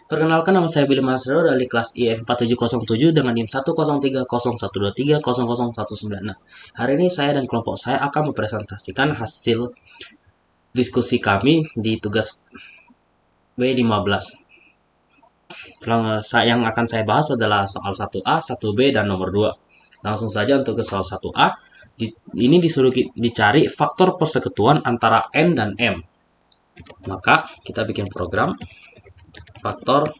Perkenalkan, nama saya Billy Masro dari kelas IF 4707 dengan NIM 1030112300119. Hari ini saya dan kelompok saya akan mempresentasikan hasil diskusi kami di tugas W15. Yang akan saya bahas adalah soal 1A, 1B, dan nomor 2. Langsung saja untuk ke soal 1A. Ini disuruh dicari faktor persekutuan antara N dan M. Maka kita bikin program faktor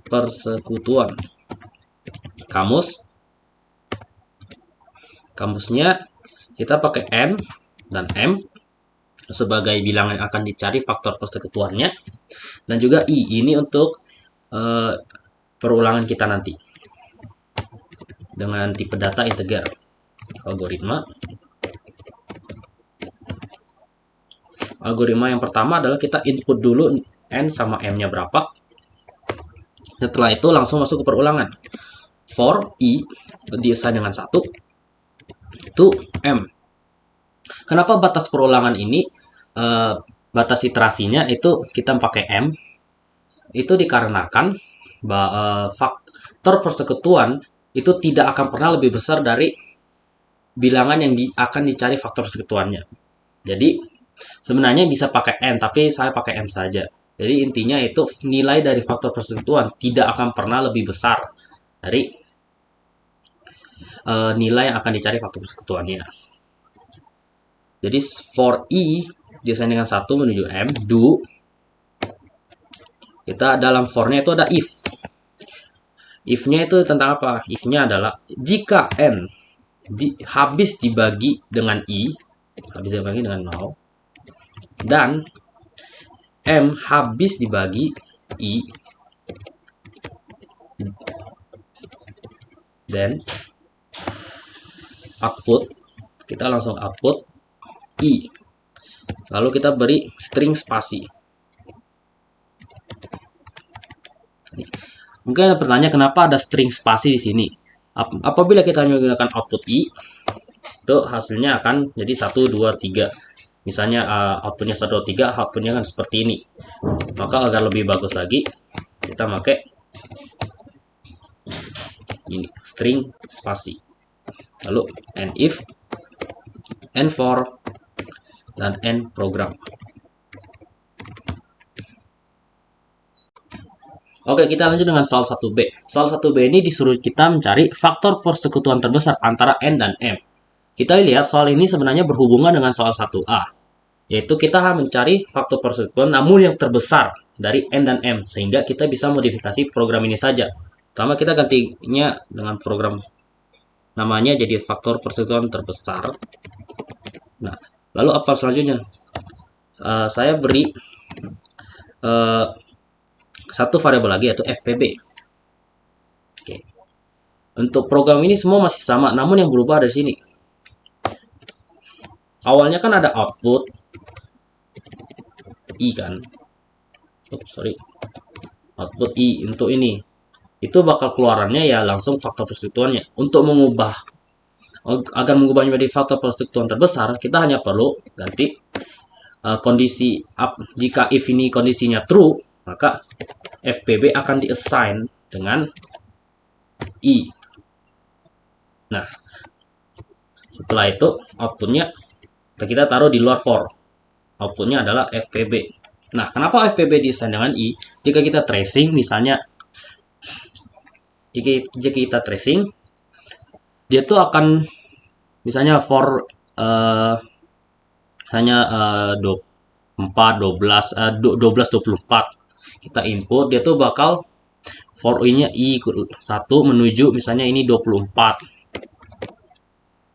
persekutuan. Kamusnya kita pakai N dan M sebagai bilangan yang akan dicari faktor persekutuannya, dan juga I ini untuk perulangan kita nanti dengan tipe data integer. Algoritma yang pertama adalah kita input dulu N sama M-nya berapa. Setelah itu langsung masuk ke perulangan. For I diassign dengan 1 to M. Kenapa batas perulangan ini, batas iterasinya itu kita pakai M? Itu dikarenakan faktor persekutuan itu tidak akan pernah lebih besar dari bilangan yang akan dicari faktor persekutuannya. Jadi sebenarnya bisa pakai M, tapi saya pakai M saja. Jadi intinya itu nilai dari faktor persekutuan tidak akan pernah lebih besar dari nilai yang akan dicari faktor persekutuannya. Jadi for I desain dengan 1 menuju M, do, kita dalam for-nya itu ada if. If-nya itu tentang apa? If-nya adalah jika N habis dibagi dengan I, habis dibagi dengan 0, dan M habis dibagi I, then output, kita langsung output I. Lalu kita beri string spasi. Mungkin ada pertanyaan kenapa ada string spasi di sini. Apabila kita menggunakan output I, itu hasilnya akan jadi 1, 2, 3. Misalnya outputnya 1, 2, 3, outputnya kan seperti ini. Maka agar lebih bagus lagi, kita pakai ini, string spasi. Lalu and if, and for, dan end program. Oke, kita lanjut dengan soal 1B. Soal 1B ini disuruh kita mencari faktor persekutuan terbesar antara N dan M. Kita lihat soal ini sebenarnya berhubungan dengan soal 1A. Yaitu kita mencari faktor persekutuan namun yang terbesar dari N dan M. Sehingga kita bisa modifikasi program ini saja. Pertama kita gantinya dengan program namanya jadi faktor persekutuan terbesar. Nah, lalu apa selanjutnya? Saya beri satu variabel lagi yaitu FPB. Oke. Untuk program ini semua masih sama, namun yang berubah dari sini. Awalnya kan ada output I kan. Output I untuk ini. Itu bakal keluarannya ya langsung faktor persekutuannya. Untuk agar mengubahnya menjadi faktor persekutuan terbesar, kita hanya perlu ganti kondisi jika if ini kondisinya true, maka FPB akan diassign dengan I. Nah, setelah itu outputnya kita taruh di luar for. Outputnya adalah FPB. Nah, kenapa FPB diassign dengan I? Jika kita tracing, misalnya, jika kita tracing, dia tuh akan misalnya for hanya 4, 12, 24. Kita input, dia tuh bakal for I-nya I1 menuju misalnya ini 24.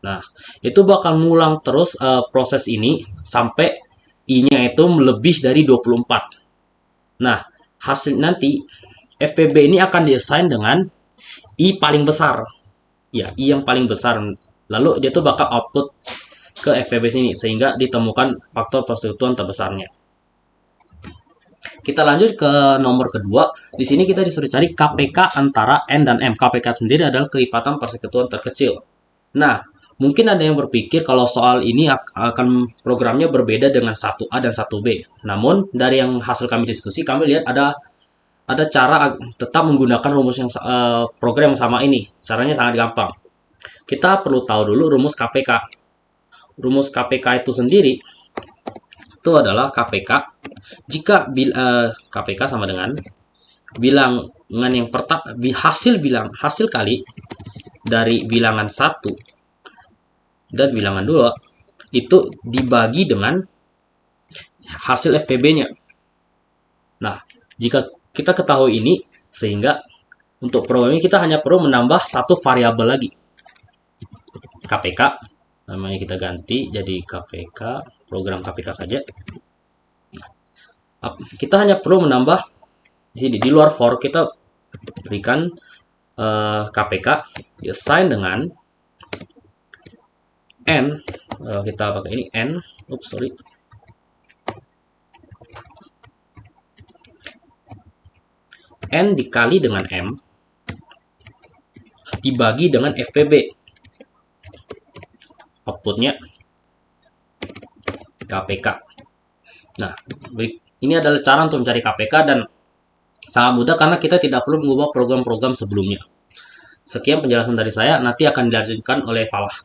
Nah, itu bakal ngulang terus proses ini sampai I-nya itu lebih dari 24. Nah, hasil nanti FPB ini akan diassign dengan I paling besar. Ya, I yang paling besar. Lalu dia tuh bakal output ke FPB sini sehingga ditemukan faktor persekutuan terbesarnya. Kita lanjut ke nomor kedua. Di sini kita disuruh cari KPK antara N dan M. KPK sendiri adalah kelipatan persekutuan terkecil. Nah, mungkin ada yang berpikir kalau soal ini akan programnya berbeda dengan 1A dan 1B. Namun, dari yang hasil kami diskusi, kami lihat ada ada cara tetap menggunakan rumus yang program yang sama ini. Caranya sangat gampang. Kita perlu tahu dulu rumus KPK. Rumus KPK itu sendiri itu adalah KPK jika KPK sama dengan bilangan yang pertama, hasil kali dari bilangan 1 dan bilangan 2 itu dibagi dengan hasil FPB-nya. Nah, jika kita ketahui ini, sehingga untuk program ini kita hanya perlu menambah satu variabel lagi. KPK, namanya kita ganti jadi KPK, program KPK saja. Kita hanya perlu menambah di sini, di luar for kita berikan KPK diassign dengan n, kita pakai ini n, n dikali dengan m dibagi dengan FPB. Outputnya KPK. Nah, ini adalah cara untuk mencari KPK dan sangat mudah karena kita tidak perlu mengubah program-program sebelumnya. Sekian penjelasan dari saya, nanti akan dilanjutkan oleh Falah.